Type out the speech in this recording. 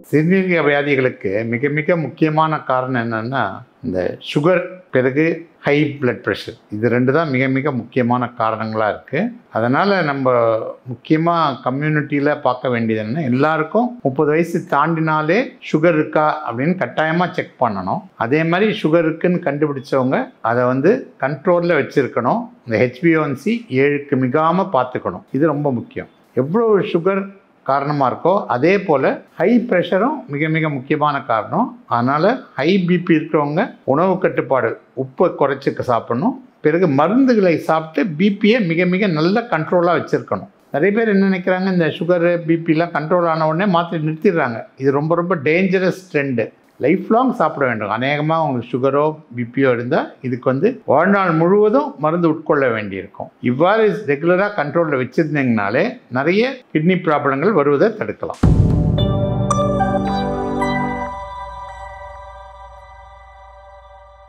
சிறுநீரக வியாதிகளுக்கு மிக மிக முக்கியமான காரணம் என்னென்னா இந்த சுகர், பிறகு ஹை பிளட் ப்ரெஷர். இது ரெண்டு தான் மிக மிக முக்கியமான காரணங்களாக இருக்குது. அதனால் நம்ம முக்கியமாக கம்யூனிட்டியில் பார்க்க வேண்டியது என்ன, எல்லாருக்கும் 30 வயசு தாண்டினாலே சுகர் இருக்கா அப்படின்னு கட்டாயமாக செக் பண்ணணும். அதே மாதிரி சுகர் இருக்குன்னு கண்டுபிடிச்சவங்க அதை கண்ட்ரோலில் வச்சுருக்கணும். இந்த HbA1c 7க்கு மிகாமல் பார்த்துக்கணும். இது ரொம்ப முக்கியம். எவ்வளோ சுகர் காரணமாக இருக்கோ அதே போல் ஹை ப்ரெஷரும் மிக மிக முக்கியமான காரணம். அதனால் ஹை பிபி இருக்கிறவங்க உணவு கட்டுப்பாடு, உப்பை குறைச்சிக்க சாப்பிடணும். பிறகு மருந்துகளை சாப்பிட்டு பிபியை மிக மிக நல்ல கண்ட்ரோலாக வச்சுருக்கணும். நிறைய பேர் என்ன நினைக்கிறாங்க, இந்த சுகரு பிபிலாம் கண்ட்ரோல் ஆன உடனே மாத்திரை நிறுத்திடுறாங்க. இது ரொம்ப ரொம்ப டேஞ்சரஸ் ட்ரெண்டு. லைஃப் லாங் சாப்பிட வேண்டும். அநேகமாக உங்களுக்கு சுகரோ பிபியோ இருந்தால் இதுக்கு வாழ்நாள் முழுவதும் மருந்து உட்கொள்ள வேண்டியிருக்கும். இவ்வாறு ரெகுலராக கண்ட்ரோலில் வச்சுருந்தீங்கனாலே நிறைய கிட்னி ப்ராப்ளங்கள் வருவதை தடுக்கலாம்.